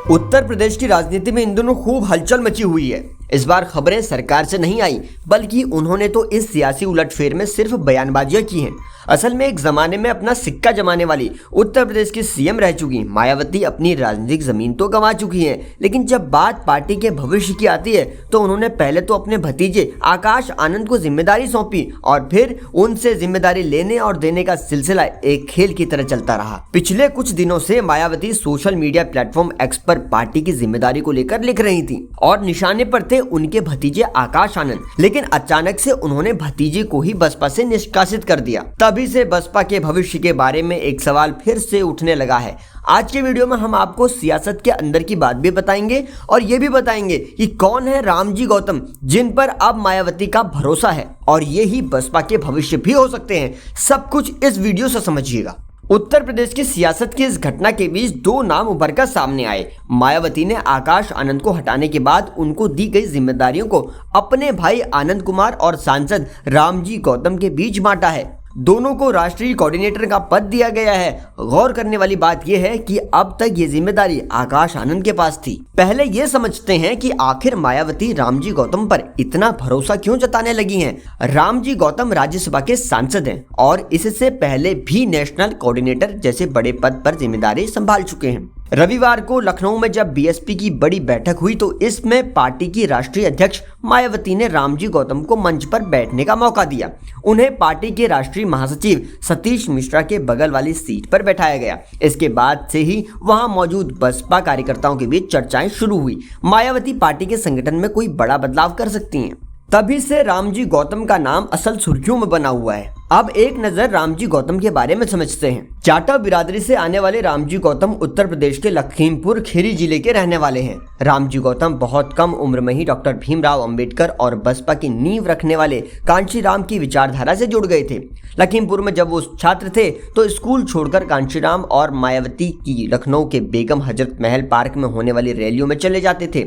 उत्तर प्रदेश की राजनीति में इन दिनों खूब हलचल मची हुई है। इस बार खबरें सरकार से नहीं आई, बल्कि उन्होंने तो इस सियासी उलटफेर में सिर्फ बयानबाजियां की हैं। असल में एक जमाने में अपना सिक्का जमाने वाली उत्तर प्रदेश की सीएम रह चुकी मायावती अपनी राजनीतिक जमीन तो गंवा चुकी हैं, लेकिन जब बात पार्टी के भविष्य की आती है तो उन्होंने पहले तो अपने भतीजे आकाश आनंद को जिम्मेदारी सौंपी और फिर उनसे जिम्मेदारी लेने और देने का सिलसिला एक खेल की तरह चलता रहा। पिछले कुछ दिनों से Mayawati social media platform x पर पार्टी की जिम्मेदारी को लेकर लिख रही थी और निशाने पर थे उनके भतीजे आकाश आनंद, लेकिन अचानक से उन्होंने भतीजे को ही बसपा से निष्कासित कर दिया। तभी से बसपा के भविष्य के बारे में एक सवाल फिर से उठने लगा है। आज के वीडियो में हम आपको सियासत के अंदर की बात भी बताएंगे और ये भी बताएंगे कि कौन है रामजी गौतम, जिन पर अब मायावती का भरोसा है और ये ही बसपा के भविष्य भी हो सकते हैं। सब कुछ इस वीडियो से समझिएगा। उत्तर प्रदेश की सियासत की इस घटना के बीच दो नाम उभरकर सामने आए। मायावती ने आकाश आनंद को हटाने के बाद उनको दी गई जिम्मेदारियों को अपने भाई आनंद कुमार और सांसद रामजी गौतम के बीच बांटा है। दोनों को राष्ट्रीय कोऑर्डिनेटर का पद दिया गया है। गौर करने वाली बात यह है कि अब तक ये जिम्मेदारी आकाश आनंद के पास थी। पहले ये समझते हैं कि आखिर मायावती रामजी गौतम पर इतना भरोसा क्यों जताने लगी हैं। रामजी गौतम राज्यसभा के सांसद हैं और इससे पहले भी नेशनल कोऑर्डिनेटर जैसे बड़े पद पर जिम्मेदारी संभाल चुके हैं। रविवार को लखनऊ में जब बीएसपी की बड़ी बैठक हुई तो इसमें पार्टी की राष्ट्रीय अध्यक्ष मायावती ने रामजी गौतम को मंच पर बैठने का मौका दिया। उन्हें पार्टी के राष्ट्रीय महासचिव सतीश मिश्रा के बगल वाली सीट पर बैठाया गया। इसके बाद से ही वहां मौजूद बसपा कार्यकर्ताओं के बीच चर्चाएं शुरू हुई। मायावती पार्टी के संगठन में कोई बड़ा बदलाव कर सकती हैं। तभी से रामजी गौतम का नाम असल सुर्खियों में बना हुआ है। अब एक नजर रामजी गौतम के बारे में समझते हैं। जाटव बिरादरी से आने वाले रामजी गौतम उत्तर प्रदेश के लखीमपुर खीरी जिले के रहने वाले हैं। रामजी गौतम बहुत कम उम्र में ही डॉक्टर भीमराव अंबेडकर और बसपा की नींव रखने वाले कांशीराम की विचारधारा से जुड़ गए थे। लखीमपुर में जब वो छात्र थे तो स्कूल छोड़कर कांशीराम और मायावती की लखनऊ के बेगम हजरत महल पार्क में होने वाली रैलियों में चले जाते थे।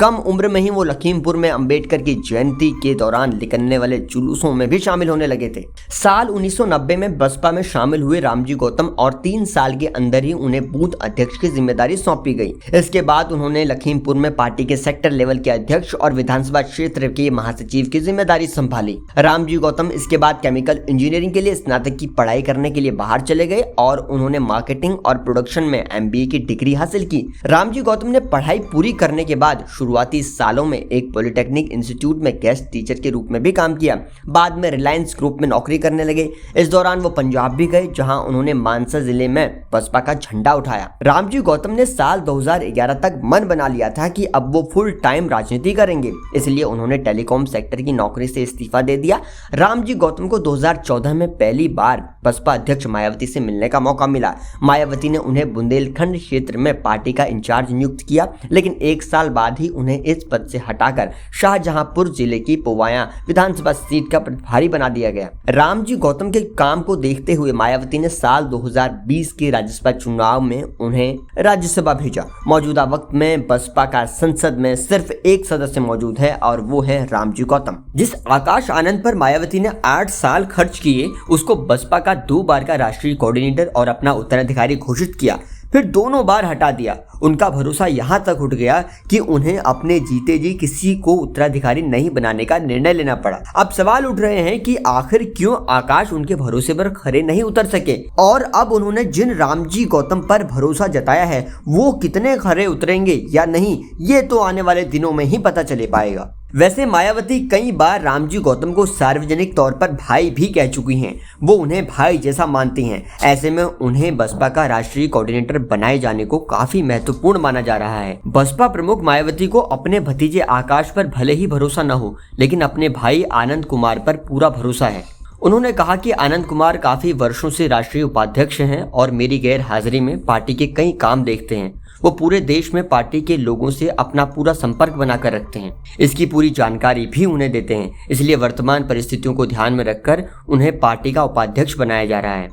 कम उम्र में ही वो लखीमपुर में अंबेडकर की जयंती के दौरान निकलने वाले जुलूसों में भी शामिल होने लगे थे। साल 1990 में बसपा में शामिल हुए रामजी गौतम और 3 साल के अंदर ही उन्हें बूथ अध्यक्ष की जिम्मेदारी सौंपी गई। इसके बाद उन्होंने लखीमपुर में पार्टी के सेक्टर लेवल के अध्यक्ष और विधानसभा क्षेत्र के महासचिव की जिम्मेदारी संभाली। रामजी गौतम इसके बाद केमिकल इंजीनियरिंग के लिए स्नातक की पढ़ाई करने के लिए बाहर चले गए और उन्होंने मार्केटिंग और प्रोडक्शन में MBA की डिग्री हासिल की। रामजी गौतम ने पढ़ाई पूरी करने के बाद शुरुआती सालों में एक पॉलिटेक्निक इंस्टीट्यूट में गेस्ट टीचर के रूप में भी काम किया। बाद में रिलायंस ग्रुप में नौकरी करने लगे। इस दौरान वो पंजाब भी गए, जहां उन्होंने मानसा जिले में बसपा का झंडा उठाया। रामजी गौतम ने साल 2011 तक मन बना लिया था कि अब वो फुल टाइम राजनीति करेंगे, इसलिए उन्होंने टेलीकॉम सेक्टर की नौकरी से इस्तीफा दे दिया। रामजी गौतम को 2014 में पहली बार बसपा अध्यक्ष मायावती से मिलने का मौका मिला। मायावती ने उन्हें बुंदेलखंड क्षेत्र में पार्टी का इंचार्ज नियुक्त किया, लेकिन 1 साल बाद ही उन्हें इस पद से हटाकर शाहजहांपुर जिले की पोवाया विधानसभा सीट का प्रभारी बना दिया गया। रामजी गौतम के काम को देखते हुए मायावती ने साल 2020 के राज्यसभा चुनाव में उन्हें राज्यसभा भेजा। मौजूदा वक्त में बसपा का संसद में सिर्फ एक सदस्य मौजूद है और वो है रामजी गौतम। जिस आकाश आनंद पर मायावती ने 8 साल खर्च किए, उसको बसपा का 2 बार का राष्ट्रीय कोऑर्डिनेटर और अपना उत्तराधिकारी घोषित किया, फिर दोनों बार हटा दिया। उनका भरोसा यहाँ तक उठ गया कि उन्हें अपने जीते जी किसी को उत्तराधिकारी नहीं बनाने का निर्णय लेना पड़ा। अब सवाल उठ रहे हैं कि आखिर क्यों आकाश उनके भरोसे पर खरे नहीं उतर सके और अब उन्होंने जिन रामजी गौतम पर भरोसा जताया है वो कितने खरे उतरेंगे या नहीं, ये तो आने वाले दिनों में ही पता चले पाएगा। वैसे मायावती कई बार रामजी गौतम को सार्वजनिक तौर पर भाई भी कह चुकी हैं। वो उन्हें भाई जैसा मानती हैं। ऐसे में उन्हें बसपा का राष्ट्रीय कोऑर्डिनेटर बनाए जाने को काफी महत्वपूर्ण माना जा रहा है। बसपा प्रमुख मायावती को अपने भतीजे आकाश पर भले ही भरोसा न हो, लेकिन अपने भाई आनंद कुमार पर पूरा भरोसा है। उन्होंने कहा कि आनंद कुमार काफी वर्षों से राष्ट्रीय उपाध्यक्ष हैं और मेरी गैर हाजिरी में पार्टी के कई काम देखते हैं। वो पूरे देश में पार्टी के लोगों से अपना पूरा संपर्क बनाकर रखते हैं। इसकी पूरी जानकारी भी उन्हें देते हैं। इसलिए वर्तमान परिस्थितियों को ध्यान में रखकर उन्हें पार्टी का उपाध्यक्ष बनाया जा रहा है।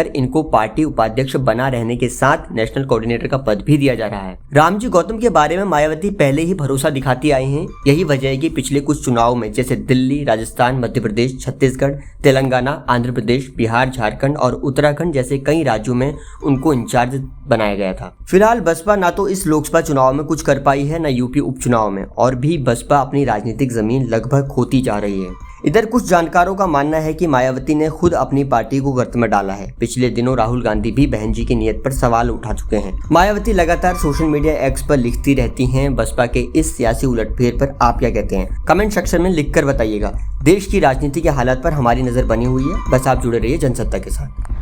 इनको पार्टी उपाध्यक्ष बना रहने के साथ नेशनल कोऑर्डिनेटर का पद भी दिया जा रहा है। रामजी गौतम के बारे में मायावती पहले ही भरोसा दिखाती आई हैं। यही वजह है कि पिछले कुछ चुनाव में जैसे दिल्ली, राजस्थान, मध्य प्रदेश, छत्तीसगढ़, तेलंगाना, आंध्र प्रदेश, बिहार, झारखंड और उत्तराखंड जैसे कई राज्यों में उनको इंचार्ज बनाया गया था। फिलहाल बसपा ना तो इस लोकसभा चुनाव में कुछ कर पाई है, न यूपी उपचुनाव में, और भी बसपा अपनी राजनीतिक जमीन लगभग खोती जा रही है। इधर कुछ जानकारों का मानना है कि मायावती ने खुद अपनी पार्टी को गर्त में डाला है। पिछले दिनों राहुल गांधी भी बहन जी की नीयत पर सवाल उठा चुके हैं। मायावती लगातार सोशल मीडिया एक्स पर लिखती रहती हैं। बसपा के इस सियासी उलटफेर पर आप क्या कहते हैं? कमेंट सेक्शन में लिखकर बताइएगा। देश की राजनीति के हालात पर हमारी नजर बनी हुई है, बस आप जुड़े रहिए जनसत्ता के साथ।